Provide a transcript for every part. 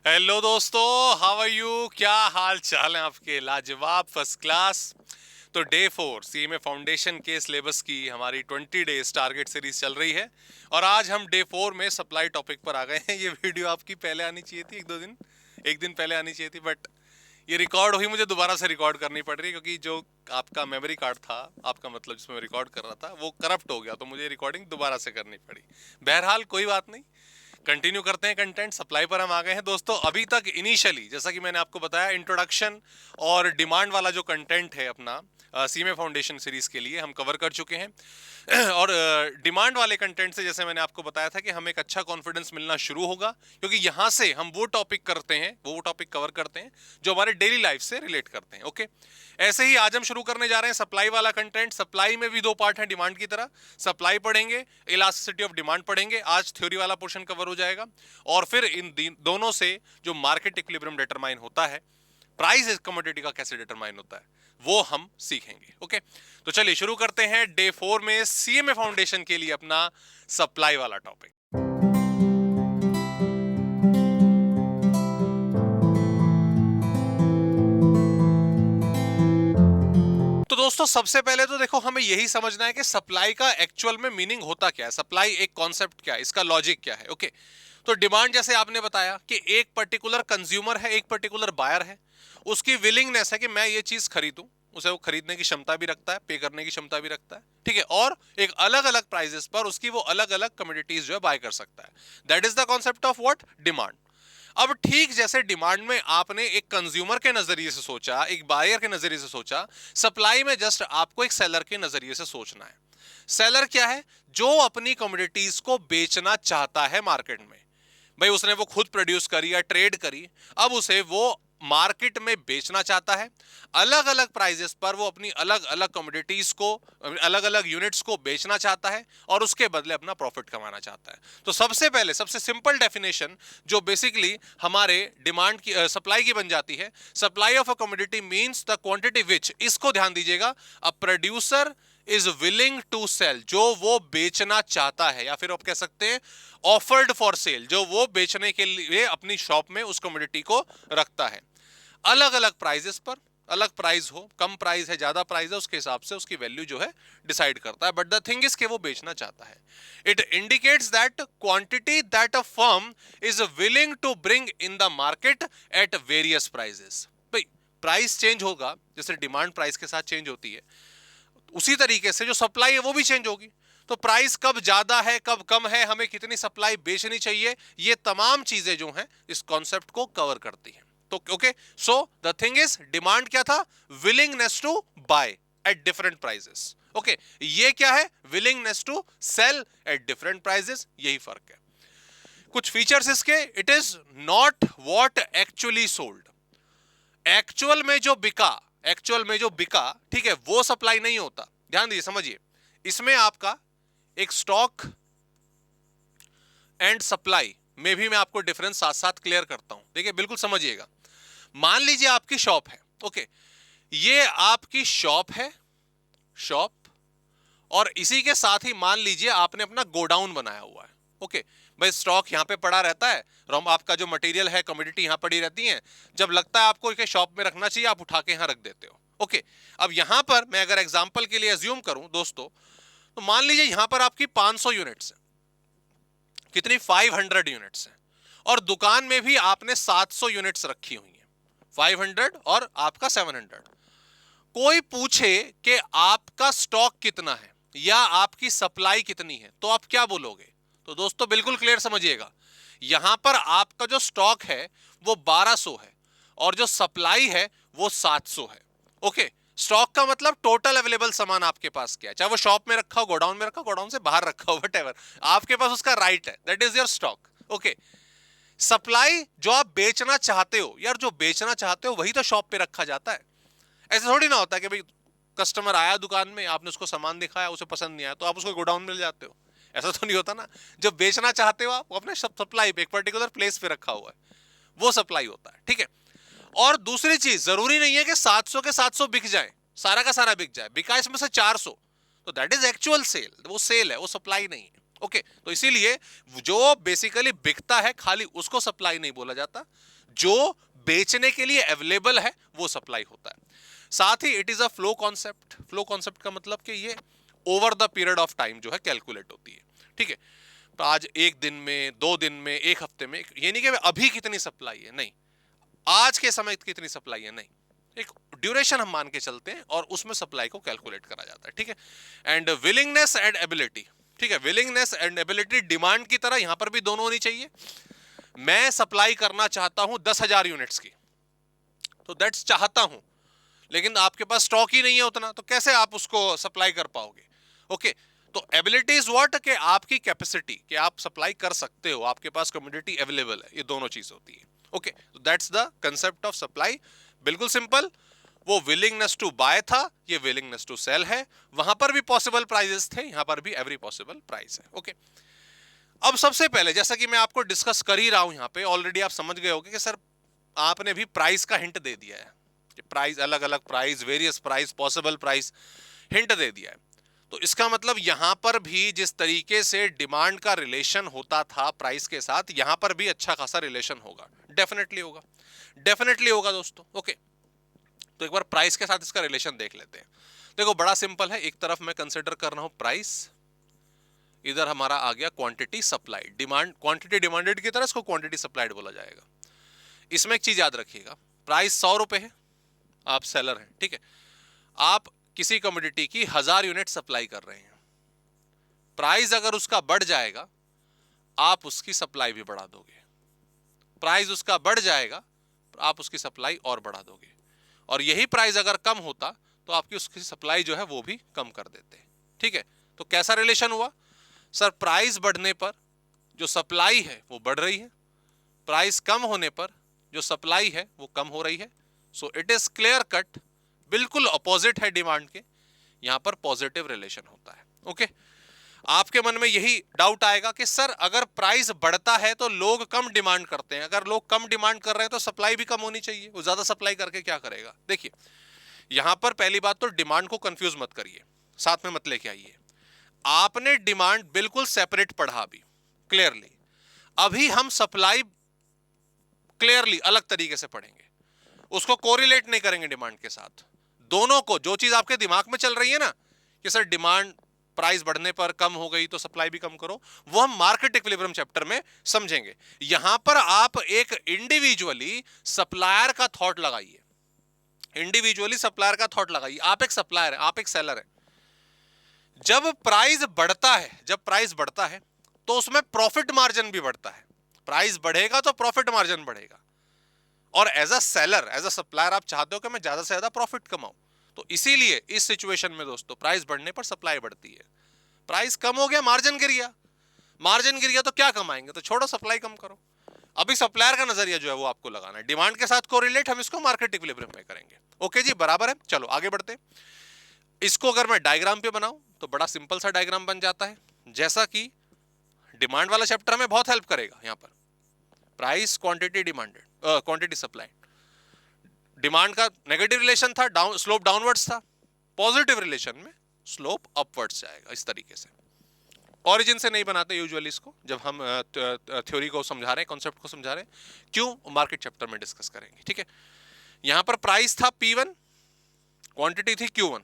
Hello दोस्तों, how are you? क्या हाल चाल है आपके? लाजवाब, फर्स्ट क्लास। तो डे 4 सीएमए फाउंडेशन के सिलेबस की हमारी 20 डेज टारगेट सीरीज चल रही है और आज हम डे 4 में सप्लाई टॉपिक पर आ गए हैं। ये वीडियो आपकी पहले आनी चाहिए थी, एक दिन पहले आनी चाहिए थी, बट ये रिकॉर्ड हुई, मुझे दोबारा से रिकॉर्ड करनी पड़ रही है क्योंकि जो आपका मेमोरी कार्ड था, आपका मतलब जिसमें मैं रिकॉर्ड कर रहा था, वो करप्ट हो गया, तो मुझे रिकॉर्डिंग दोबारा से करनी पड़ी। बहरहाल कोई बात नहीं, कंटिन्यू करते हैं। कंटेंट सप्लाई पर हम आ गए हैं दोस्तों। अभी तक इनिशियली जैसा कि मैंने आपको बताया, इंट्रोडक्शन और डिमांड वाला जो कंटेंट है अपना सीएमए फाउंडेशन सीरीज के लिए हम कवर कर चुके हैं। और डिमांड वाले कंटेंट से जैसे मैंने आपको बताया था कि हमें एक अच्छा कॉन्फिडेंस मिलना शुरू होगा क्योंकि यहां से हम वो टॉपिक करते हैं, वो टॉपिक कवर करते हैं जो हमारे डेली लाइफ से रिलेट करते हैं। ओके, ऐसे ही आज हम शुरू करने जा रहे हैं सप्लाई वाला कंटेंट। सप्लाई में भी दो पार्ट है डिमांड की तरह। सप्लाई पढ़ेंगे, इलास्टिसिटी ऑफ डिमांड पढ़ेंगे, आज थ्योरी वाला पोर्शन कवर हो जाएगा। और फिर इन दोनों से जो मार्केट इक्विलिब्रियम डिटरमाइन होता है, प्राइस कमोडिटी का कैसे डिटरमाइन होता है, वो हम सीखेंगे। ओके, तो चलिए शुरू करते हैं डे 4 में सीएमए फाउंडेशन के लिए अपना सप्लाई वाला टॉपिक। तो दोस्तों सबसे पहले तो देखो, हमें यही समझना है कि सप्लाई का एक्चुअल में मीनिंग होता क्या है, सप्लाई एक कॉन्सेप्ट क्या है, इसका लॉजिक क्या है। ओके, तो डिमांड जैसे आपने बताया कि एक पर्टिकुलर कंज्यूमर है, एक पर्टिकुलर बायर है, उसकी विलिंगनेस है कि मैं ये चीज खरीदूं, उसे वो खरीदने की क्षमता भी रखता है, पे करने की क्षमता भी रखता है, ठीक है, और एक अलग अलग प्राइजेस पर उसकी वो अलग अलग कमोडिटीज जो है बाय कर सकता है। That is the concept of what, demand. अब ठीक जैसे डिमांड में आपने एक कंज्यूमर के नजरिए से सोचा, एक बायर के नजरिए से सोचा, सप्लाई में जस्ट आपको एक सेलर के नजरिए से सोचना है। सेलर क्या है? जो अपनी कमोडिटीज को बेचना चाहता है मार्केट में। भाई उसने वो खुद प्रोड्यूस करी या ट्रेड करी, अब उसे वो मार्केट में बेचना चाहता है। अलग अलग प्राइजेस पर वो अपनी अलग अलग कमोडिटीज को, अलग अलग यूनिट्स को बेचना चाहता है और उसके बदले अपना प्रॉफिट कमाना चाहता है। तो सबसे पहले सबसे सिंपल डेफिनेशन जो बेसिकली हमारे डिमांड की, सप्लाई की बन जाती है, supply of a commodity means the quantity which, इसको ध्यान दीजिएगा, a producer is willing to sell, जो वो बेचना चाहता है, या फिर आप कह सकते हैं ऑफर्ड फॉर सेल, जो वो बेचने के लिए अपनी शॉप में उस कमोडिटी को रखता है। अलग अलग प्राइजेस पर, अलग प्राइस हो, कम प्राइस है, ज्यादा प्राइस है, उसके हिसाब से उसकी वैल्यू जो है डिसाइड करता है। बट द थिंग इज कि वो बेचना चाहता है। It indicates that quantity that a firm is willing to bring in the market at various prices. भाई प्राइस चेंज होगा, जैसे डिमांड प्राइस के साथ चेंज होती है, उसी तरीके से जो सप्लाई है वो भी चेंज होगी। तो प्राइस कब ज्यादा है, कब कम है, हमें कितनी सप्लाई बेचनी चाहिए, ये तमाम चीजें जो हैं इस कॉन्सेप्ट को कवर करती हैं। तो okay, so the thing is, demand क्या था? Willingness to buy at different prices. Okay, ये क्या है? Willingness to sell at different prices, यही फर्क है। कुछ फीचर्स इसके, it is not what actually sold. Actual में जो बिका, एक्चुअल में जो बिका, ठीक है, वो सप्लाई नहीं होता। ध्यान दीजिए, समझिए, इसमें आपका एक स्टॉक एंड सप्लाई में भी मैं आपको डिफरेंस साथ साथ क्लियर करता हूं। देखिए बिल्कुल समझिएगा। मान लीजिए आपकी शॉप है, ओके, ये आपकी शॉप है, शॉप, और इसी के साथ ही मान लीजिए आपने अपना गोडाउन बनाया हुआ है। ओके, भाई स्टॉक यहां पे पड़ा रहता है, रॉम आपका जो मटेरियल है, कमोडिटी यहां पड़ी रहती है, जब लगता है आपको शॉप में रखना चाहिए, आप उठा के यहां रख देते हो। ओके, अब यहां पर मैं अगर एग्जांपल के लिए अज्यूम करूं दोस्तों, तो मान लीजिए यहां पर आपकी 500 यूनिट्स है, कितनी, 500 यूनिट्स है, और दुकान में भी आपने 700 यूनिट्स रखी हुई है, 500 और आपका 700। कोई पूछे कि आपका स्टॉक कितना है या आपकी सप्लाई कितनी है, तो आप क्या बोलोगे? तो दोस्तों बिल्कुल क्लियर समझिएगा, यहां पर आपका जो स्टॉक है वो 1200 है और जो सप्लाई है वो 700 है। ओके, स्टॉक का मतलब टोटल अवेलेबल सामान आपके पास क्या है, चाहे वो शॉप में रखा हो, गोडाउन में रखा हो, गोडाउन से बाहर रखा हो, व्हाटएवर, आपके पास उसका राइट है, that is your stock. Okay, supply जो आप बेचना चाहते हो, यार जो बेचना चाहते हो वही तो शॉप पे रखा जाता है। ऐसा थोड़ी ना होता कि भाई कस्टमर आया दुकान में, आपने उसको सामान दिखाया, उसे पसंद नहीं आया, तो आप उसको गोडाउन में ले जाते हो। ऐसा तो नहीं होता ना। जो बेचना चाहते हो आप, वो अपने सप्लाई पे एक पर्टिकुलर प्लेस पे रखा हुआ है, वो सप्लाई होता है, ठीक है। और दूसरी चीज, जरूरी नहीं है कि 700 के 700 बिक जाए, सारा का सारा बिक जाए, बिका इसमें से 400, तो दैट इज एक्चुअल सेल, वो सेल है, वो सप्लाई नहीं है। ओके, तो इसीलिए जो बेसिकली बिकता है खाली उसको सप्लाई नहीं बोला जाता, जो बेचने के लिए अवेलेबल है वो सप्लाई होता है। साथ ही it is a flow concept. Flow concept का मतलब कि ये over the period of time जो है कैलकुलेट होती है, ठीक है। तो आज एक दिन में, 2 दिन में, एक हफ्ते में, ये नहीं कि अभी कितनी सप्लाई है, नहीं, आज के समय कितनी सप्लाई है, नहीं, एक ड्यूरेशन हम मान के चलते हैं और उसमें सप्लाई को कैलकुलेट करा जाता है, ठीक है। एंड विलिंगनेस एंड एबिलिटी, ठीक है, विलिंगनेस एंड एबिलिटी डिमांड की तरह यहां पर भी दोनों होनी चाहिए। मैं सप्लाई करना चाहता हूं 10,000 यूनिट्स की, तो दैट्स चाहता हूं, लेकिन आपके पास स्टॉक ही नहीं है उतना, तो कैसे आप उसको सप्लाई कर पाओगे? ओके, तो एबिलिटी इज व्हाट, कि आपकी कैपेसिटी, कि आप सप्लाई कर सकते हो, आपके पास कमोडिटी अवेलेबल है, ये दोनों चीज होती है। ओके, तो that's the concept of supply, बिल्कुल सिंपल। वो विलिंगनेस टू बाय था, ये विलिंगनेस टू सेल है। वहां पर भी पॉसिबल प्राइजेस थे, यहां पर भी एवरी पॉसिबल प्राइस है। ओके, अब सबसे पहले जैसा कि मैं आपको डिस्कस कर ही रहा हूं, यहां पे ऑलरेडी आप समझ गए होंगे कि सर आपने भी प्राइस का हिंट दे दिया है, प्राइस, अलग अलग price, various price, possible price, hint दे दिया है। तो इसका मतलब यहां पर भी जिस तरीके से डिमांड का रिलेशन होता था प्राइस के साथ, यहां पर भी अच्छा खासा रिलेशन होगा, डेफिनेटली होगा, डेफिनेटली होगा दोस्तों। ओके, तो एक बार प्राइस के साथ इसका रिलेशन देख लेते हैं। देखो बड़ा सिंपल है, एक तरफ मैं कंसिडर कर रहा हूं प्राइस, इधर हमारा आ गया quantity supplied, demand, quantity demanded की तरह इसको क्वांटिटी सप्लाइड बोला जाएगा। इसमें एक चीज याद रखिएगा, प्राइस 100 रुपए है, आप सेलर हैं, ठीक है, आप किसी कमोडिटी की 1000 यूनिट सप्लाई कर रहे हैं। प्राइस अगर उसका बढ़ जाएगा, आप उसकी सप्लाई भी बढ़ा दोगे, प्राइस उसका बढ़ जाएगा, आप उसकी सप्लाई और बढ़ा दोगे, और यही प्राइस अगर कम होता तो आपकी उसकी सप्लाई जो है वो भी कम कर देते, ठीक है। तो कैसा रिलेशन हुआ सर, प्राइस बढ़ने पर जो सप्लाई है वो बढ़ रही है, प्राइस कम होने पर जो सप्लाई है वो कम हो रही है। So it is clear cut, बिल्कुल अपोजिट है डिमांड के, यहां पर पॉजिटिव रिलेशन होता है। ओके, आपके मन में यही डाउट आएगा कि सर अगर प्राइस बढ़ता है तो लोग कम डिमांड करते हैं, अगर लोग कम डिमांड कर रहे हैं तो सप्लाई भी कम होनी चाहिए, वो ज्यादा सप्लाई करके क्या करेगा? देखिए यहां पर पहली बात तो डिमांड को कंफ्यूज मत करिए, साथ में मत लेके आइए। आपने डिमांड बिल्कुल सेपरेट पढ़ा अभी क्लियरली, अभी हम सप्लाई क्लियरली अलग तरीके से पढ़ेंगे, उसको कोरिलेट नहीं करेंगे डिमांड के साथ। दोनों को, जो चीज आपके दिमाग में चल रही है ना कि सर डिमांड प्राइस बढ़ने पर कम हो गई तो सप्लाई भी कम करो, वो हम मार्केट इक्विलिब्रियम चैप्टर में समझेंगे। यहां पर आप एक इंडिविजुअली सप्लायर का थॉट लगाइए, इंडिविजुअली सप्लायर का थॉट लगाइए। आप एक सप्लायर है, आप एक सेलर है, जब प्राइस बढ़ता है, जब प्राइस बढ़ता है तो उसमें प्रॉफिट मार्जिन भी बढ़ता है, प्राइस बढ़ेगा तो प्रॉफिट मार्जिन बढ़ेगा, और as a seller, as a supplier आप चाहते हो कि मैं ज्यादा से ज्यादा प्रॉफिट कमाऊं, तो इसीलिए इस सिचुएशन में दोस्तों प्राइस बढ़ने पर सप्लाई बढ़ती है, प्राइस कम हो गया मार्जिन गिर गया, मार्जिन गिर गया तो क्या कमाएंगे, तो छोड़ो सप्लाई कम करो। अभी सप्लायर का नजरिया जो है वो आपको लगाना है, डिमांड के साथ कोरिलेट हम इसको मार्केट इक्विलिब्रियम में करेंगे। ओके जी, बराबर है, चलो आगे बढ़ते हैं। इसको अगर मैं डायग्राम पे बनाऊं तो बड़ा सिंपल सा डायग्राम बन जाता है, जैसा कि डिमांड वाला चैप्टर हमें बहुत हेल्प करेगा। यहां पर price, quantity demanded, quantity supply, demand का नेगेटिव रिलेशन था, डाउन, स्लोप डाउनवर्ड्स था, पॉजिटिव रिलेशन में स्लोप अपवर्ड्स जाएगा, इस तरीके से। ओरिजिन से नहीं बनाते यूजुअली इसको, जब हम थ्योरी को समझा रहे हैं, कॉन्सेप्ट को समझा रहे हैं, क्यों मार्केट चैप्टर में डिस्कस करेंगे, ठीक है। यहां पर प्राइस था P1, क्वांटिटी थी Q1,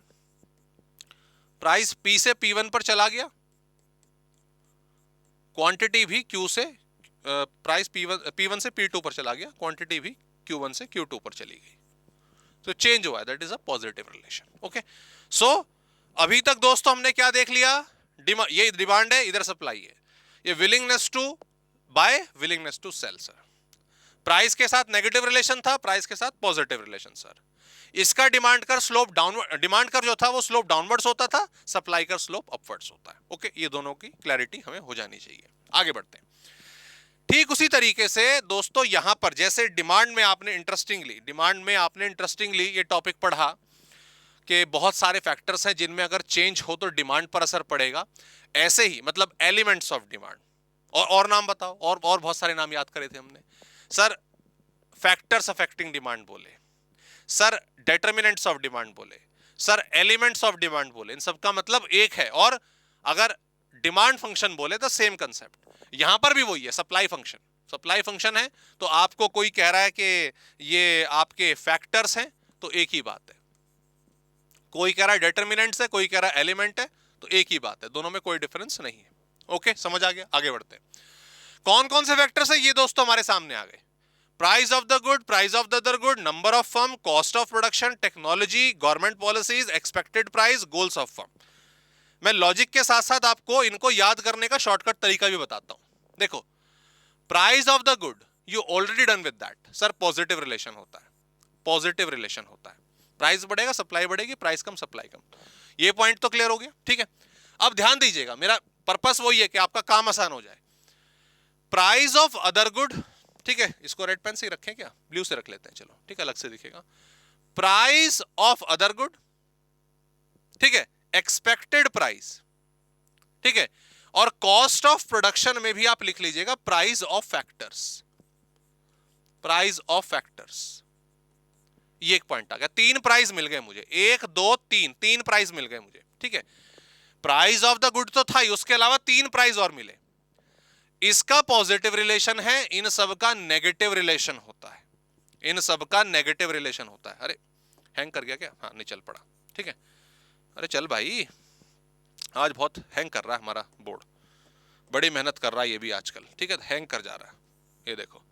प्राइस P से P1 पर चला गया, क्वांटिटी भी Q से, प्राइस P1 से P2 पर चला गया, क्वांटिटी भी Q1 से Q2 पर चली गई, तो चेंज हुआ है, that is a positive relation. Okay, so अभी तक दोस्तों हमने क्या देख लिया, ये डिमांड है, इधर सप्लाई है, ये willingness to buy, willingness to sell sir, price के साथ नेगेटिव रिलेशन था, प्राइस के साथ पॉजिटिव रिलेशन सर, इसका demand curve slope downward, demand curve जो था वो स्लोप डाउनवर्ड्स होता था, सप्लाई कर स्लोप अपवर्ड्स होता है। ओके, ये दोनों की क्लैरिटी हमें हो जानी चाहिए। आगे बढ़ते हैं। ठीक उसी तरीके से दोस्तों यहां पर जैसे डिमांड में आपने इंटरेस्टिंगली ये टॉपिक पढ़ा कि बहुत सारे फैक्टर्स हैं जिनमें अगर चेंज हो तो डिमांड पर असर पड़ेगा, ऐसे ही मतलब एलिमेंट्स ऑफ डिमांड, और नाम बताओ, और बहुत सारे नाम याद करे थे हमने सर, फैक्टर्स अफेक्टिंग डिमांड बोले सर, डिटरमिनेंट्स ऑफ डिमांड बोले सर, एलिमेंट्स ऑफ डिमांड बोले, इन सबका मतलब एक है, और अगर डिमांड फंक्शन बोले तो सेम कंसेप्ट, यहां पर भी वही है, सप्लाई फंक्शन, सप्लाई फंक्शन है तो आपको कोई कह रहा है कि ये आपके फैक्टर्स हैं, तो एक ही बात है। कोई कह रहा है डिटरमिनेंट्स है, कोई कह रहा है एलिमेंट है, तो एक ही बात है, दोनों में कोई डिफरेंस नहीं है। ओके, समझ आ गया? आगे बढ़ते हैं। कौन कौन से फैक्टर्स है ये दोस्तों हमारे सामने आ गए। Price of the good, price of the other good, number of firm, cost of production, technology, government policies, expected price, goals of firm. मैं लॉजिक के साथ साथ आपको इनको याद करने का शॉर्टकट तरीका भी बताता हूं। देखो, price of the good you already done with that. Sir positive relation होता है, पॉजिटिव रिलेशन होता है। प्राइस बढ़ेगा, सप्लाई बढ़ेगी, प्राइस कम, सप्लाई कम। ये पॉइंट तो क्लियर हो गया, ठीक है। अब ध्यान दीजिएगा, मेरा पर्पस वही है कि आपका काम आसान हो जाए। प्राइस ऑफ अदर गुड, ठीक है, इसको रेड पेन से रखें क्या, ब्लू से रख लेते हैं, चलो ठीक है, अलग से दिखेगा। प्राइस ऑफ अदर गुड, ठीक है, एक्सपेक्टेड प्राइस, ठीक है, और कॉस्ट ऑफ प्रोडक्शन में भी आप लिख लीजिएगा price of factors, price of factors. ये एक पॉइंट आ गया। तीन प्राइस मिल गए मुझे, एक दो तीन, तीन प्राइस मिल गए मुझे, ठीक है। प्राइस ऑफ द गुड तो था ही, उसके अलावा तीन प्राइस और मिले। इसका पॉजिटिव रिलेशन है, इन सब का नेगेटिव रिलेशन होता है, इन सब का नेगेटिव रिलेशन होता है। अरे हैंग कर गया क्या? हाँ, नहीं चल पड़ा, ठीक है। अरे चल भाई, आज बहुत हैंग कर रहा है हमारा बोर्ड, बड़ी मेहनत कर रहा है ये भी आजकल, ठीक है, हैंग कर जा रहा है, ये देखो।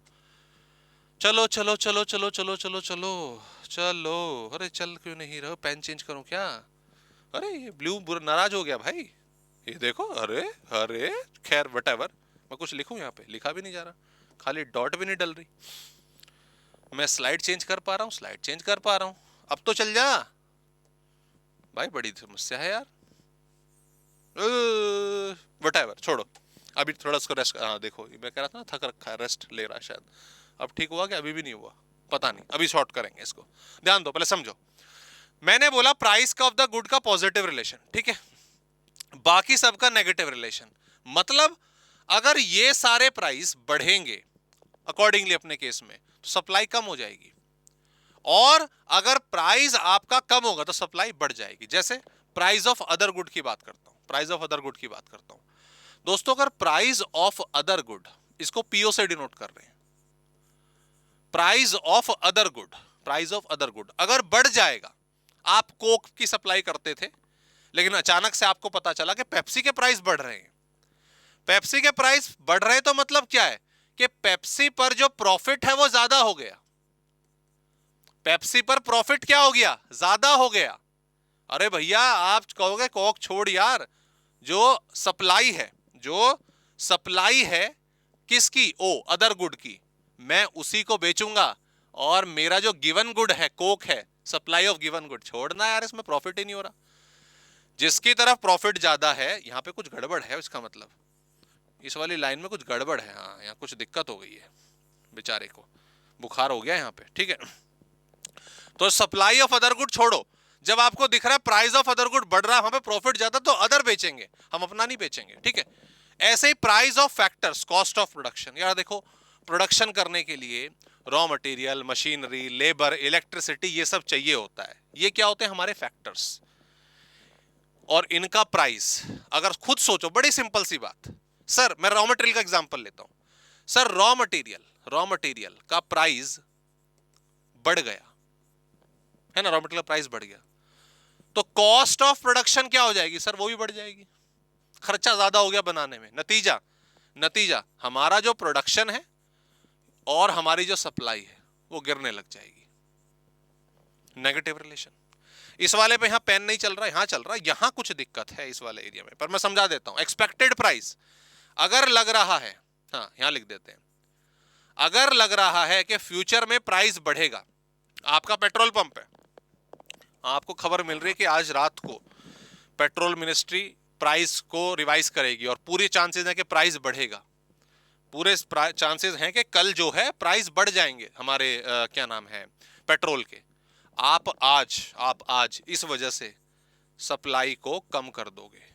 चलो चलो चलो चलो चलो चलो चलो चलो, अरे चल क्यों नहीं रहो? पेन चेंज करूं क्या? अरे ये ब्लू नाराज हो गया भाई, ये देखो। अरे अरे खैर व्हाटएवर, मैं कुछ लिखूं यहाँ पे? लिखा भी नहीं जा रहा, खाली डॉट भी नहीं डल रही। मैं स्लाइड चेंज कर पा रहा हूँ, स्लाइड चेंज कर पा रहा हूँ, अब तो चल जा भाई, बड़ी समस्या है यार। व्हाटएवर, छोड़ो, अभी थोड़ा उसको रेस्ट। हाँ देखो, मैं कह रहा था ना थक रखा है, रेस्ट ले रहा है शायद। अब ठीक हुआ कि अभी भी नहीं हुआ, पता नहीं, अभी शॉर्ट करेंगे इसको। ध्यान दो, पहले समझो। मैंने बोला प्राइस का ऑफ द गुड का पॉजिटिव रिलेशन, ठीक है, बाकी सबका नेगेटिव रिलेशन। मतलब अगर ये सारे प्राइस बढ़ेंगे अकॉर्डिंगली अपने केस में, तो सप्लाई कम हो जाएगी, और अगर प्राइस आपका कम होगा तो सप्लाई बढ़ जाएगी। जैसे प्राइस ऑफ अदर गुड की बात करता हूं, प्राइस ऑफ अदर गुड की बात करता हूं दोस्तों। अगर प्राइस ऑफ अदर गुड, इसको पीओ से डिनोट कर रहे हैं, price of other good, price of other good अगर बढ़ जाएगा, आप कोक की सप्लाई करते थे, लेकिन अचानक से आपको पता चला कि पेप्सी के प्राइस बढ़ रहे हैं। पेप्सी के प्राइस बढ़ रहे हैं तो मतलब क्या है कि पेप्सी पर जो प्रॉफिट है वो ज्यादा हो गया। पेप्सी पर प्रॉफिट क्या हो गया? ज्यादा हो गया। अरे भैया आप कहोगे कोक छोड़ यार, जो सप्लाई है, जो सप्लाई है किसकी? ओ अदर गुड की, मैं उसी को बेचूंगा, और मेरा जो गिवन गुड है कोक है, सप्लाई ऑफ गिवन गुड, छोड़ना यार, इसमें प्रॉफिट ही नहीं हो रहा। जिसकी तरफ प्रॉफिट ज्यादा है, यहां पे कुछ गड़बड़ है, इसका मतलब इस वाली लाइन में कुछ गड़बड़ है। हाँ, यहाँ कुछ दिक्कत हो गई है, बेचारे को बुखार हो गया यहाँ पे, ठीक है। तो सप्लाई ऑफ अदर गुड छोड़ो, जब आपको दिख रहा है प्राइस ऑफ अदर गुड बढ़ रहा है, वहां पे प्रॉफिट ज्यादा, तो अदर बेचेंगे हम, अपना नहीं बेचेंगे, ठीक है। ऐसे ही price of factors, cost of production. यार देखो, प्रोडक्शन करने के लिए raw material, machinery, labour, electricity, ये सब चाहिए होता है। ये क्या होते हैं? हमारे फैक्टर्स, और इनका प्राइस अगर खुद सोचो, बड़ी सिंपल सी बात। सर मैं रॉ मटेरियल का एग्जांपल लेता हूं। सर रॉ मटेरियल का प्राइस बढ़ गया है ना, रॉ मटेरियल प्राइस बढ़ गया, तो कॉस्ट ऑफ प्रोडक्शन क्या हो जाएगी? सर वो भी बढ़ जाएगी, खर्चा ज्यादा हो गया बनाने में। नतीजा हमारा जो प्रोडक्शन है और हमारी जो सप्लाई है वो गिरने लग जाएगी। Negative relation. इस वाले पे यहां पेन नहीं चल रहा है, यहां चल रहा है, यहां कुछ दिक्कत है इस वाले एरिया में, पर मैं समझा देता हूं। एक्सपेक्टेड प्राइस अगर लग रहा है, हाँ यहां लिख देते हैं, अगर लग रहा है कि फ्यूचर में प्राइस बढ़ेगा, आपका पेट्रोल पंप है, आपको खबर मिल रही है कि आज रात को पेट्रोल मिनिस्ट्री प्राइस को रिवाइज करेगी और पूरे चांसेस है कि प्राइस बढ़ेगा, पूरे चांसेस हैं कि कल जो है प्राइस बढ़ जाएंगे हमारे क्या नाम है पेट्रोल के। आप आज इस वजह से सप्लाई को कम कर दोगे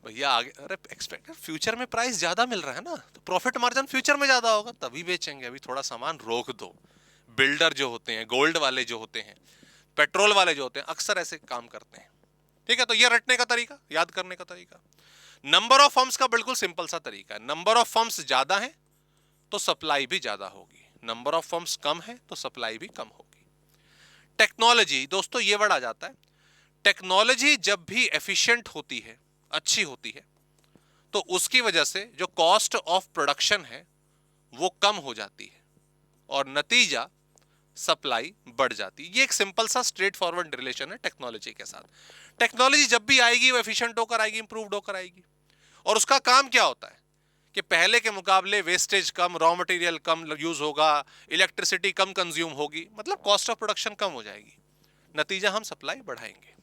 भैया आगे। अरे एक्सपेक्ट फ्यूचर में प्राइस ज्यादा मिल रहा है ना, तो प्रॉफिट मार्जिन फ्यूचर में ज्यादा होगा, तभी बेचेंगे। अभी थोड़ा सामान रोक दो। बिल्डर जो होते हैं, गोल्ड वाले जो होते हैं, पेट्रोल वाले जो होते हैं, अक्सर ऐसे काम करते हैं, ठीक है। तो ये रटने का तरीका, याद करने का तरीका। नंबर ऑफ फर्म्स का बिल्कुल सिंपल सा तरीका है, नंबर ऑफ फर्म्स ज्यादा है तो सप्लाई भी ज्यादा होगी, नंबर ऑफ फर्म्स कम है तो सप्लाई भी कम होगी। टेक्नोलॉजी दोस्तों ये वर्ड आ जाता है, टेक्नोलॉजी जब भी एफिशिएंट होती है, अच्छी होती है, तो उसकी वजह से जो कॉस्ट ऑफ प्रोडक्शन है वो कम हो जाती है और नतीजा सप्लाई बढ़ जाती है। ये एक सिंपल सा स्ट्रेट फॉरवर्ड रिलेशन है टेक्नोलॉजी के साथ। टेक्नोलॉजी जब भी आएगी वो एफिशिएंट होकर आएगी, इंप्रूव्ड होकर आएगी, और उसका काम क्या होता है कि पहले के मुकाबले वेस्टेज कम, रॉ मटेरियल कम यूज होगा, इलेक्ट्रिसिटी कम कंज्यूम होगी, मतलब कॉस्ट ऑफ प्रोडक्शन कम हो जाएगी, नतीजा हम सप्लाई बढ़ाएंगे।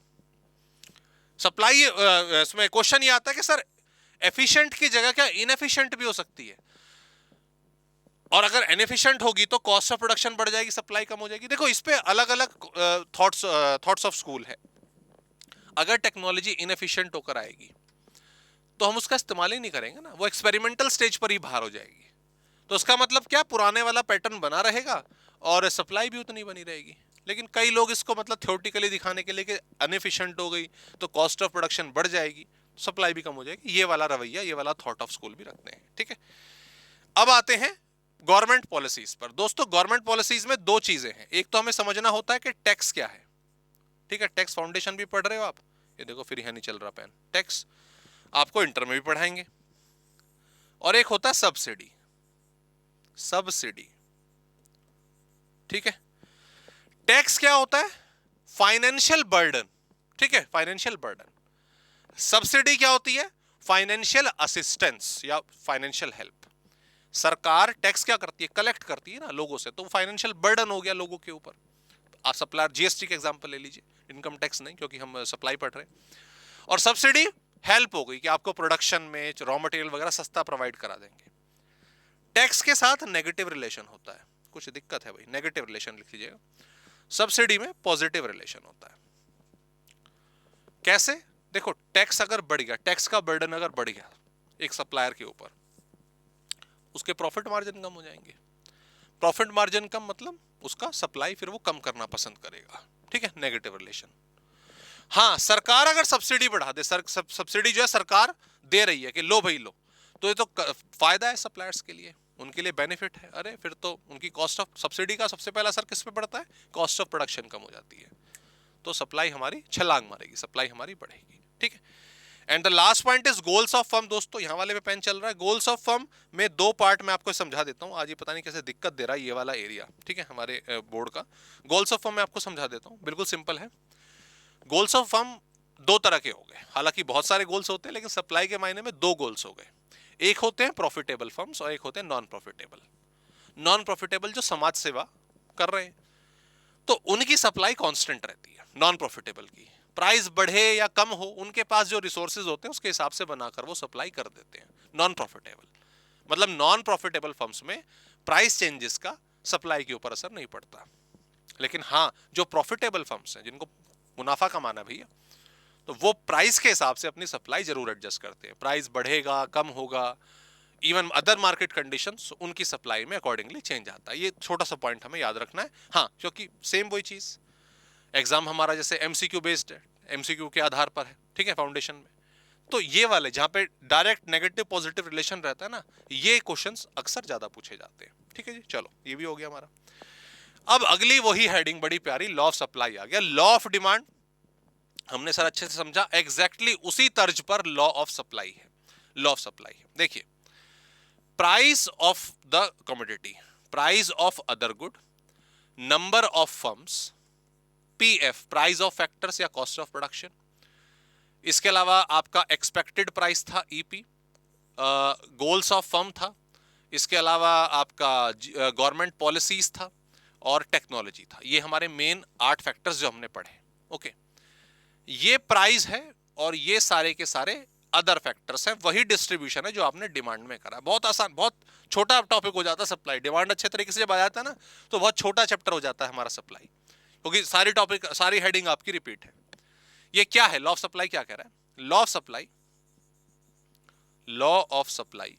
सप्लाई इसमें क्वेश्चन ये आता है कि सर एफिशिएंट की जगह क्या इनएफिशिएंट भी हो सकती है, और अगर इनएफिशिएंट होगी तो कॉस्ट ऑफ प्रोडक्शन बढ़ जाएगी, सप्लाई कम हो जाएगी। देखो इस पे अलग अलग थॉट्स ऑफ स्कूल है। अगर टेक्नोलॉजी इनएफिशिएंट होकर आएगी तो हम उसका इस्तेमाल ही नहीं करेंगे ना, वो एक्सपेरिमेंटल स्टेज पर ही बाहर हो जाएगी, तो उसका मतलब क्या, पुराने वाला पैटर्न बना रहेगा और सप्लाई भी उतनी बनी रहेगी। लेकिन कई लोग इसको मतलब थ्योरेटिकली दिखाने के लिए कि अनएफिशिएंट हो गई तो कॉस्ट ऑफ प्रोडक्शन बढ़ जाएगी, सप्लाई भी कम हो जाएगी, ये वाला रवैया, ये वाला थॉट ऑफ स्कूल भी रखते हैं। ठीक है, अब आते हैं गवर्नमेंट पॉलिसीज पर। दोस्तों गवर्नमेंट पॉलिसीज में दो चीजें हैं, एक तो हमें समझना होता है कि टैक्स क्या है। ठीक है, टैक्स फाउंडेशन भी पढ़ रहे हो आप, ये देखो फिर यहां नहीं चल रहा पेन, टैक्स आपको इंटर में भी पढ़ाएंगे। और एक होता है सब्सिडी, सब्सिडी। ठीक है, टैक्स क्या होता है, फाइनेंशियल बर्डन। ठीक है, फाइनेंशियल बर्डन। सब्सिडी क्या होती है, फाइनेंशियल असिस्टेंस या फाइनेंशियल हेल्प। सरकार टैक्स क्या करती है, कलेक्ट करती है ना लोगों से, तो फाइनेंशियल बर्डन हो गया लोगों के ऊपर। आप सप्लायर जीएसटी का एग्जांपल ले लीजिए, इनकम टैक्स नहीं क्योंकि हम सप्लाई पढ़ रहे हैं। और सब्सिडी हेल्प हो गई कि आपको प्रोडक्शन में रॉ मटेरियल वगैरह सस्ता प्रोवाइड करा देंगे। टैक्स के साथ नेगेटिव रिलेशन होता है, कुछ दिक्कत है भाई, नेगेटिव रिलेशन लिख लीजिएगा। सब्सिडी में पॉजिटिव रिलेशन होता है। कैसे, देखो टैक्स अगर बढ़ गया, टैक्स का बर्डन अगर बढ़ गया एक सप्लायर के ऊपर, उसके प्रॉफिट मार्जिन कम हो जाएंगे। प्रॉफिट मार्जिन कम मतलब उसका सप्लाई फिर वो कम करना पसंद करेगा। ठीक है, नेगेटिव रिलेशन। हाँ, सरकार अगर सब्सिडी बढ़ा दे, सब्सिडी जो है सरकार दे रही है कि लो भाई लो, तो ये तो फायदा है सप्लायर्स के लिए, उनके लिए बेनिफिट है। अरे फिर तो उनकी कॉस्ट ऑफ, सब्सिडी का सबसे पहला असर किस पे पड़ता है, कॉस्ट ऑफ प्रोडक्शन कम हो जाती है, तो सप्लाई हमारी छलांग मारेगी, सप्लाई हमारी बढ़ेगी। ठीक है, and the last point is goals of firm. दोस्तों यहां वाले पे पेन चल रहा है, गोल्स ऑफ फर्म में दो पार्ट में आपको समझा देता हूं। आज ये पता नहीं कैसे दिक्कत दे रहा है ये वाला एरिया, ठीक है, हमारे बोर्ड का। गोल्स ऑफ फर्म में आपको समझा देता हूं, बिल्कुल सिंपल है। गोल्स ऑफ फर्म दो तरह के हो गए, हालांकि बहुत सारे गोल्स होते हैं लेकिन सप्लाई के मायने में दो गोल्स हो गए। एक होते हैं प्रॉफिटेबल फर्म्स और एक होते हैं नॉन प्रॉफिटेबल। नॉन प्रॉफिटेबल जो समाज सेवा कर रहे हैं, तो उनकी सप्लाई कांस्टेंट रहती है। नॉन प्रॉफिटेबल की प्राइस बढ़े या कम हो, उनके पास जो रिसोर्सेज होते हैं उसके हिसाब से बनाकर वो सप्लाई कर देते हैं। नॉन प्रॉफिटेबल मतलब नॉन प्रॉफिटेबल फर्म्स में प्राइस चेंजेस का सप्लाई के ऊपर असर नहीं पड़ता। लेकिन हाँ, जो प्रॉफिटेबल फर्म्स हैं जिनको मुनाफा कमाना भैया, तो वो प्राइस के हिसाब से अपनी सप्लाई जरूर एडजस्ट करते हैं। प्राइस बढ़ेगा कम होगा, इवन अदर मार्केट कंडीशंस, उनकी सप्लाई में अकॉर्डिंगली चेंज आता है। ये छोटा सा पॉइंट हमें याद रखना है। हाँ, क्योंकि सेम वही चीज, एग्जाम हमारा जैसे एमसीक्यू बेस्ड है, एमसीक्यू के आधार पर है, ठीक है, फाउंडेशन में, तो ये वाले जहां पे डायरेक्ट नेगेटिव पॉजिटिव रिलेशन रहता है ना, ये क्वेश्चंस अक्सर ज्यादा पूछे जाते हैं। ठीक है जी, चलो ये भी हो गया हमारा। अब अगली वही हेडिंग बड़ी प्यारी, लॉ ऑफ सप्लाई आ गया। लॉ ऑफ डिमांड हमने सर अच्छे से समझा, एग्जैक्टली उसी तर्ज पर लॉ ऑफ सप्लाई है। लॉ ऑफ सप्लाई देखिए, price of the commodity, price of other good, number of firms, PF price of factors या कॉस्ट ऑफ प्रोडक्शन, इसके अलावा आपका एक्सपेक्टेड प्राइस था ईपी, गोल्स ऑफ फर्म था, इसके अलावा आपका गवर्नमेंट पॉलिसीज था और टेक्नोलॉजी था। ये हमारे मेन 8 फैक्टर्स जो हमने पढ़े। ओके, ये प्राइस है और ये सारे के सारे अदर फैक्टर्स हैं, वही डिस्ट्रीब्यूशन है जो आपने डिमांड में करा। बहुत आसान, बहुत छोटा टॉपिक हो जाता है सप्लाई। डिमांड अच्छे तरीके से जब आ जाता है ना, तो बहुत छोटा चैप्टर हो जाता है हमारा सप्लाई, क्योंकि सारी टॉपिक, सारी हेडिंग आपकी रिपीट है। ये क्या है, लॉ ऑफ सप्लाई क्या कह रहा है? Law of supply, law of supply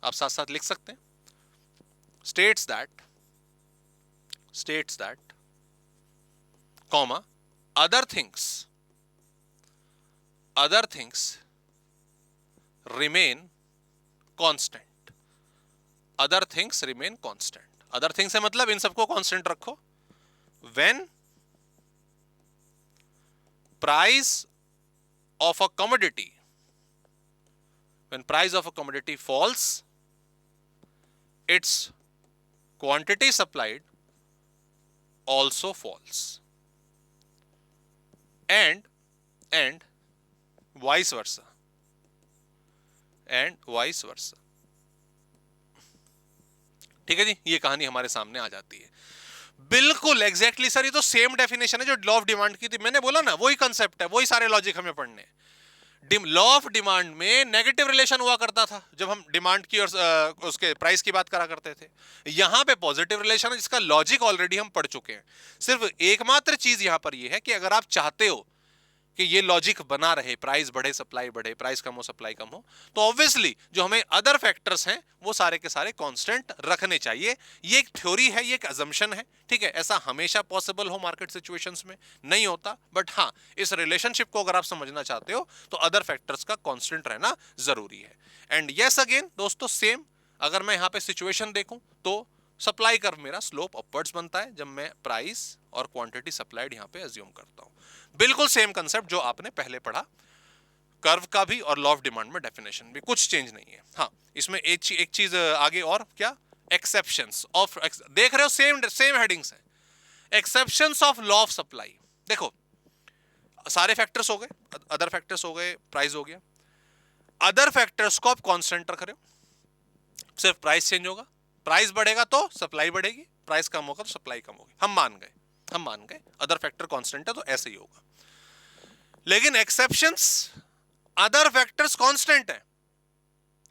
आप साथ साथ लिख सकते हैं, states that comma other things remain constant, other things remain constant. Other things है मतलब इन सबको कांस्टेंट रखो। When price of a commodity, when price of a commodity falls, its quantity supplied also falls, and vice versa, ठीक है जी। ये कहानी हमारे सामने आ जाती है। बिल्कुल एग्जैक्टली सर, ये तो सेम डेफिनेशन है जो लॉ ऑफ डिमांड की थी। मैंने बोला ना, वही कंसेप्ट है, वही सारे लॉजिक हमें पढ़ने हैं। लॉ ऑफ डिमांड में नेगेटिव रिलेशन हुआ करता था जब हम डिमांड की और उसके प्राइस की बात करा करते थे। यहां पे पॉजिटिव रिलेशन है जिसका लॉजिक ऑलरेडी हम पढ़ चुके हैं। सिर्फ एकमात्र चीज यहां पर यह है कि अगर आप चाहते हो कि ये लॉजिक बना रहे, प्राइस बढ़े सप्लाई बढ़े, प्राइस कम हो सप्लाई कम हो, तो ऑब्वियसली जो हमें अदर फैक्टर्स हैं वो सारे के सारे कांस्टेंट रखने चाहिए। ये एक थ्योरी है, ये एक अजम्पशन है, ठीक है। ऐसा हमेशा पॉसिबल हो मार्केट सिचुएशंस में नहीं होता, बट हाँ, इस रिलेशनशिप को अगर आप समझना चाहते हो तो अदर फैक्टर्स का कांस्टेंट रहना जरूरी है। एंड यस अगेन दोस्तों, सेम अगर मैं यहां पे सिचुएशन देखूं तो सप्लाई कर्व मेरा स्लोप अपवर्ड्स बनता है जब मैं प्राइस और क्वांटिटी सप्लाइड यहां पे अज्यूम करता हूं। बिल्कुल सेम कंसेप्ट जो आपने पहले पढ़ा, कर्व का भी और लॉ ऑफ डिमांड में डेफिनेशन भी, कुछ चेंज नहीं है। हाँ, इसमें एक चीज आगे और क्या, एक्सेप्शंस ऑफ, देख रहे हो सेम हेडिंग्स हैं। Exceptions of law of supply, देखो सारे फैक्टर्स हो गए, अदर फैक्टर्स हो गए, प्राइस हो गया। अदर फैक्टर्स को आप कांस्टेंट रख रहे हो, सिर्फ प्राइस चेंज होगा। प्राइस बढ़ेगा तो सप्लाई बढ़ेगी, प्राइस कम होगा तो सप्लाई कम होगी। हम मान गए अदर फैक्टर कांस्टेंट है तो ऐसे ही होगा। लेकिन एक्सेप्शंस, अदर फैक्टर्स कांस्टेंट है,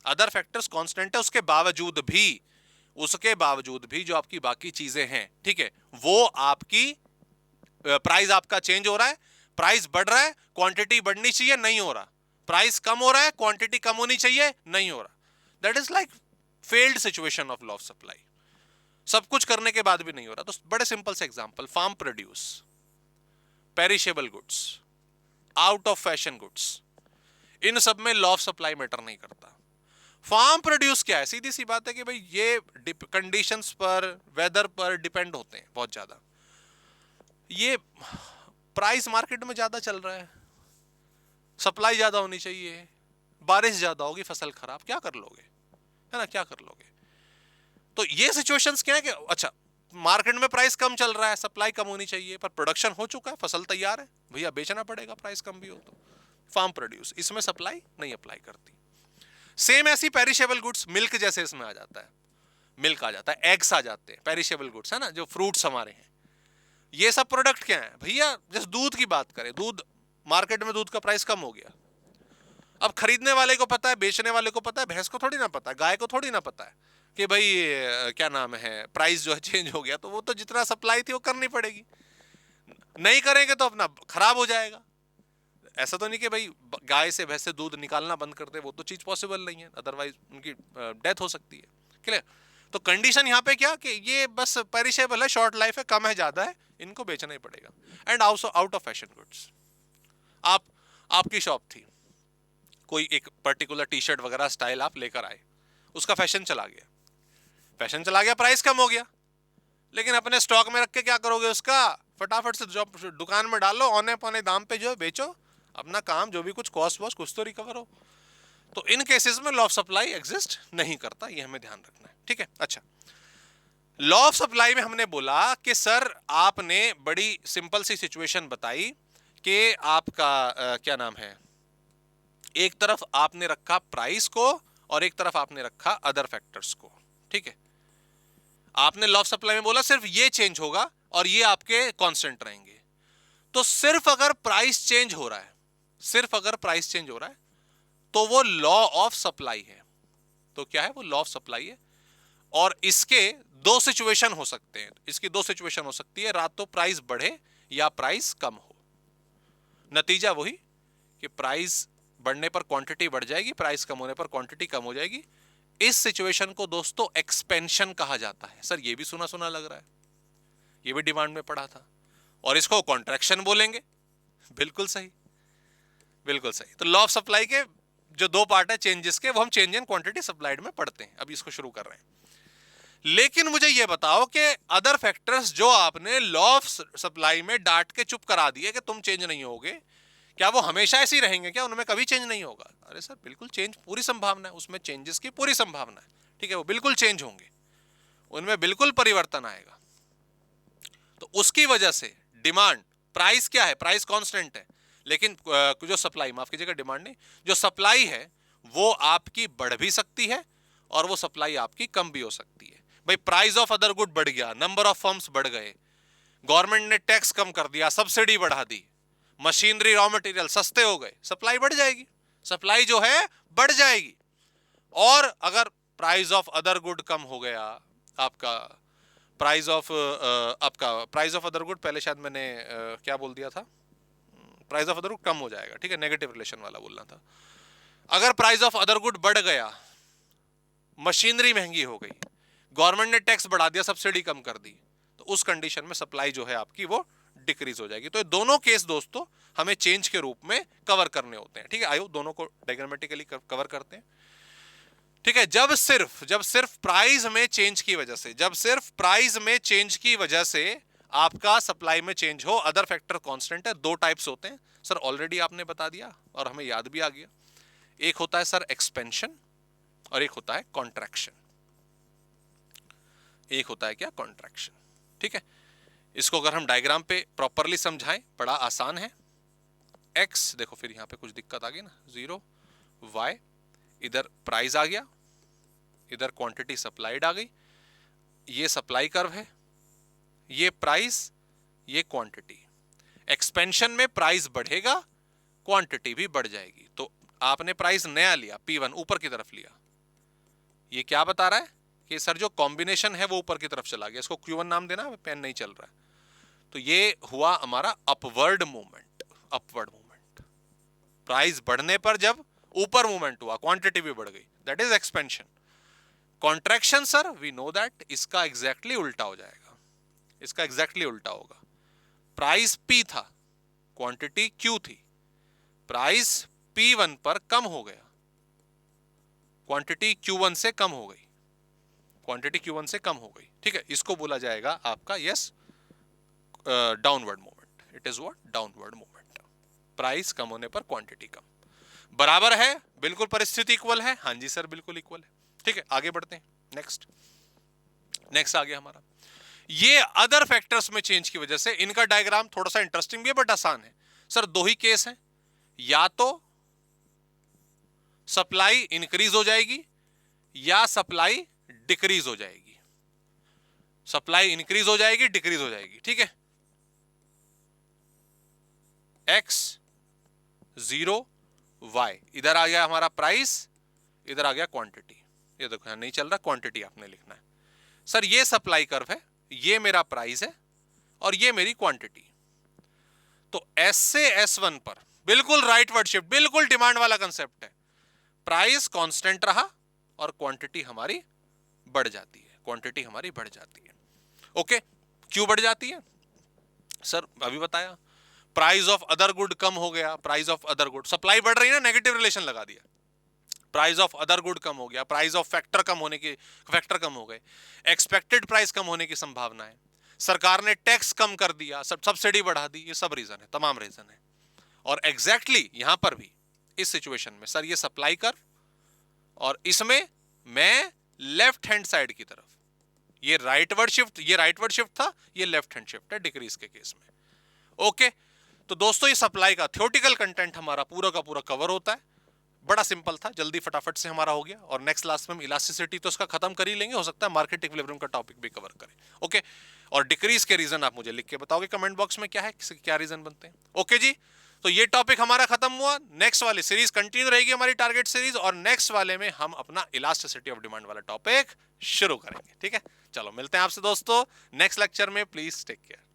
अदर फैक्टर्स कांस्टेंट है, उसके बावजूद भी जो आपकी बाकी चीजें हैं, ठीक है, वो आपकी प्राइस आपका चेंज हो रहा है, प्राइस बढ़ रहा है, क्वांटिटी बढ़नी चाहिए, नहीं हो रहा। प्राइस कम हो रहा है, क्वांटिटी कम होनी चाहिए, नहीं हो रहा। That is like failed situation of law of supply. सब कुछ करने के बाद भी नहीं हो रहा। तो बड़े सिंपल से example, farm produce, perishable goods, out of fashion goods, इन सब में लॉ ऑफ सप्लाई मैटर नहीं करता। फार्म प्रोड्यूस क्या है, सीधी सी बात है कि भाई ये कंडीशंस पर, वेदर पर डिपेंड होते हैं बहुत ज्यादा। ये प्राइस मार्केट में ज्यादा चल रहा है, सप्लाई ज्यादा होनी चाहिए, बारिश ज्यादा होगी, फसल खराब, क्या कर लोगे, है ना, क्या कर लोगे। तो ये सिचुएशंस क्या है कि अच्छा मार्केट में प्राइस कम चल रहा है, सप्लाई कम होनी चाहिए, पर प्रोडक्शन हो चुका है, फसल तैयार है, भैया बेचना पड़ेगा, प्राइस कम भी हो तो। फार्म प्रोड्यूस, इसमें सप्लाई नहीं अप्लाई करती। सेम ऐसी पेरिशेबल गुड्स, मिल्क जैसे इसमें आ जाता है, मिल्क आ जाता है, एग्स आ जाते हैं, पेरिशेबल गुड्स है ना, जो फ्रूट्स हमारे हैं। ये सब प्रोडक्ट क्या है भैया, जैसे दूध की बात करें, दूध मार्केट में दूध का प्राइस कम हो गया, अब खरीदने वाले को पता है, बेचने वाले को पता है, भैंस को थोड़ी ना पता है, गाय को थोड़ी ना पता है कि भाई क्या नाम है, प्राइस जो है चेंज हो गया, तो वो तो जितना सप्लाई थी वो करनी पड़ेगी, नहीं करेंगे तो अपना खराब हो जाएगा। ऐसा तो नहीं कि भाई गाय से भैंस से दूध निकालना बंद कर दे, वो तो चीज पॉसिबल नहीं है, अदरवाइज उनकी डेथ हो सकती है। क्लियर। तो कंडीशन यहाँ पे क्या कि ये बस पेरिशेबल है, शॉर्ट लाइफ है, कम है ज्यादा है, इनको बेचना ही पड़ेगा। And also out of fashion goods, आपकी शॉप थी, कोई एक पर्टिकुलर टी शर्ट वगैरह स्टाइल आप लेकर आए, उसका फैशन चला गया, प्राइस कम हो गया, लेकिन अपने स्टॉक में रख के क्या करोगे, उसका फटाफट से दुकान में डालो, औने पौने दाम पे जो है बेचो, अपना काम जो भी कुछ कॉस्ट वॉस्ट कुछ तो रिकवर हो। तो इन केसेस में लॉ ऑफ सप्लाई एग्जिस्ट नहीं करता, ये हमें ध्यान रखना है, ठीक है। अच्छा, लॉ ऑफ सप्लाई में हमने बोला कि सर आपने बड़ी सिंपल सी सिचुएशन बताई कि आपका क्या नाम है, एक तरफ आपने रखा प्राइस को और एक तरफ आपने रखा अदर फैक्टर्स को, ठीक है। आपने लॉ ऑफ सप्लाई में बोला सिर्फ ये चेंज होगा और ये आपके कांस्टेंट रहेंगे। तो सिर्फ अगर प्राइस चेंज हो रहा है, तो वो लॉ ऑफ सप्लाई है। तो क्या है वो, लॉ ऑफ सप्लाई है। और इसके दो सिचुएशन हो सकते हैं, है, रात तो प्राइस बढ़े या प्राइस कम हो। नतीजा वही कि प्राइस बढ़ने पर क्वांटिटी बढ़ जाएगी, प्राइस कम होने पर क्वांटिटी कम हो जाएगी। इस सिचुएशन को दोस्तों एक्सपेंशन कहा जाता है। सर ये भी सुना सुना लग रहा है, ये भी डिमांड में पढ़ा था, और इसको कॉन्ट्रैक्शन बोलेंगे। बिल्कुल सही। तो लॉ ऑफ सप्लाई के जो दो पार्ट है चेंजेस के, वो हम चेंज इन क्वांटिटी सप्लाइड में पढ़ते हैं। अभी इसको शुरू कर रहे हैं। लेकिन मुझे ये बताओ कि अदर फैक्टर्स जो आपने लॉ ऑफ सप्लाई में डांट के चुप करा दिए कि तुम चेंज नहीं होगे, क्या वो हमेशा ऐसे ही रहेंगे? क्या उनमें कभी चेंज नहीं होगा? अरे सर बिल्कुल चेंज, पूरी संभावना है उसमें, चेंजेस की पूरी संभावना है। ठीक है, वो बिल्कुल चेंज होंगे, उनमें बिल्कुल परिवर्तन आएगा। तो उसकी वजह से डिमांड, प्राइस क्या है? प्राइस कांस्टेंट है, लेकिन जो सप्लाई, माफ कीजिएगा डिमांड नहीं, जो सप्लाई है वो आपकी बढ़ भी सकती है और वो सप्लाई आपकी कम भी हो सकती है। भाई प्राइस ऑफ अदर गुड बढ़ गया, नंबर ऑफ फर्म्स बढ़ गए, गवर्नमेंट ने टैक्स कम कर दिया, सब्सिडी बढ़ा दी, मशीनरी रॉ मटेरियल सस्ते हो गए, सप्लाई बढ़ जाएगी, सप्लाई जो है बढ़ जाएगी। और अगर price of other good come हो गया, आपका प्राइस ऑफ अदर गुड, पहले शायद मैंने क्या बोल दिया था, price of other good come हो जाएगा, ठीक है, नेगेटिव रिलेशन वाला बोलना था। अगर प्राइस ऑफ अदर गुड बढ़ गया, मशीनरी महंगी हो गई, गवर्नमेंट ने टैक्स बढ़ा दिया, सब्सिडी कम कर दी, तो उस कंडीशन में सप्लाई जो है आपकी वो डिक्रीज हो जाएगी। तो ये दोनों केस दोस्तों हमें चेंज के रूप में कवर करने होते हैं। ठीक है, आइए दोनों को डायग्रामेटिकली कवर करते हैं। ठीक है, जब सिर्फ प्राइस में चेंज की वजह से, जब सिर्फ प्राइस में चेंज की वजह से आपका सप्लाई में चेंज हो, अदर फैक्टर कांस्टेंट है। दो टाइप्स होते हैं सर, ऑलरेडी आपने बता दिया और हमें याद भी आ गया। एक होता है सर एक्सपेंशन और एक होता है कॉन्ट्रैक्शन। एक होता है क्या? कॉन्ट्रैक्शन। ठीक है, इसको अगर हम डायग्राम पे प्रॉपरली समझाएं, बड़ा आसान है। एक्स देखो, फिर यहां पे कुछ दिक्कत आ गई ना, 0, वाई, इधर प्राइस आ गया, इधर क्वांटिटी सप्लाइड आ गई, ये सप्लाई कर्व है, ये प्राइस, ये क्वांटिटी। एक्सपेंशन में प्राइस बढ़ेगा, क्वांटिटी भी बढ़ जाएगी। तो आपने प्राइस नया लिया, P1 ऊपर की तरफ लिया, ये क्या बता रहा है कि सर जो कॉम्बिनेशन है वो ऊपर की तरफ चला गया, इसको Q1 नाम देना, पेन नहीं चल रहा है। तो ये हुआ हमारा upward movement, upward movement. Price बढ़ने पर जब ऊपर मूवमेंट हुआ, क्वांटिटी भी बढ़ गई, that is expansion. Contraction sir we know that, इसका एग्जैक्टली उल्टा हो जाएगा, इसका एग्जैक्टली उल्टा होगा। प्राइस P था, क्वांटिटी Q थी, प्राइस P1 पर कम हो गया, क्वांटिटी Q1 से कम हो गई, क्वांटिटी Q1 से कम हो गई। ठीक है, इसको बोला जाएगा आपका yes downward movement. It is what? Downward movement. Price कम होने पर क्वांटिटी कम। बराबर है? बिल्कुल परिस्थिति इक्वल है? हाँ जी सर बिल्कुल इक्वल है। ठीक है, आगे बढ़ते हैं। नेक्स्ट आ गया हमारा, ये अदर फैक्टर्स में चेंज की वजह से, इनका डायग्राम थोड़ा सा इंटरेस्टिंग भी है बट आसान है। सर दो ही केस हैं, या तो सप्लाई इंक्रीज हो जाएगी या सप्लाई डिक्रीज हो जाएगी। सप्लाई इंक्रीज हो जाएगी, डिक्रीज हो जाएगी। ठीक है, एक्स 0 वाई, इधर आ गया हमारा प्राइस, इधर आ गया क्वांटिटी। ये देखो नहीं चल रहा, क्वांटिटी आपने लिखना है। सर ये सप्लाई कर्व है, ये मेरा प्राइस है और ये मेरी क्वांटिटी। तो S से S1 पर बिल्कुल राइटवर्ड शिफ्ट, बिल्कुल डिमांड वाला कंसेप्ट है। प्राइस कांस्टेंट रहा और क्वांटिटी हमारी बढ़ जाती है, क्वांटिटी हमारी बढ़ जाती है। ओके, क्यों बढ़ जाती है? सर अभी बताया, price of other good come हो गया, price of other good, supply बढ़ रही है ना, नेगेटिव रिलेशन लगा दिया, price of other good come हो गया, प्राइस ऑफ फैक्टर कम हो गए, एक्सपेक्टेड प्राइस कम होने की संभावना है, सरकार ने टैक्स कम कर दिया, सब्सिडी बढ़ा दी, ये सब रीजन है, तमाम रीजन है। और एग्जैक्टली यहां पर भी इस सिचुएशन में सर ये सप्लाई कर्व और इसमें मैं लेफ्ट हैंड साइड की तरफ, ये राइटवर्ड शिफ्ट था, ये लेफ्ट हैंड शिफ्ट है डिक्रीज के केस में। ओके, तो दोस्तों ये सप्लाई का थ्योरेटिकल कंटेंट हमारा पूरा का पूरा कवर होता है। बड़ा सिंपल था, जल्दी फटाफट से हमारा हो गया। और नेक्स्ट क्लास में हम इलास्टिसिटी तो इसका खत्म कर ही लेंगे, हो सकता है मार्केट इक्विलिब्रियम का टॉपिक भी कवर करें। ओके, और डिक्रीज के रीजन आप मुझे लिख के बताओगे कमेंट बॉक्स में क्या है, क्या रीजन बनते हैं। ओके जी, तो ये टॉपिक हमारा खत्म हुआ। नेक्स्ट वाली सीरीज कंटिन्यू रहेगी हमारी टारगेट सीरीज, और नेक्स्ट वाले में हम अपना इलास्टिसिटी ऑफ डिमांड वाला टॉपिक शुरू करेंगे। ठीक है, चलो मिलते हैं आपसे दोस्तों नेक्स्ट लेक्चर में। Please take care.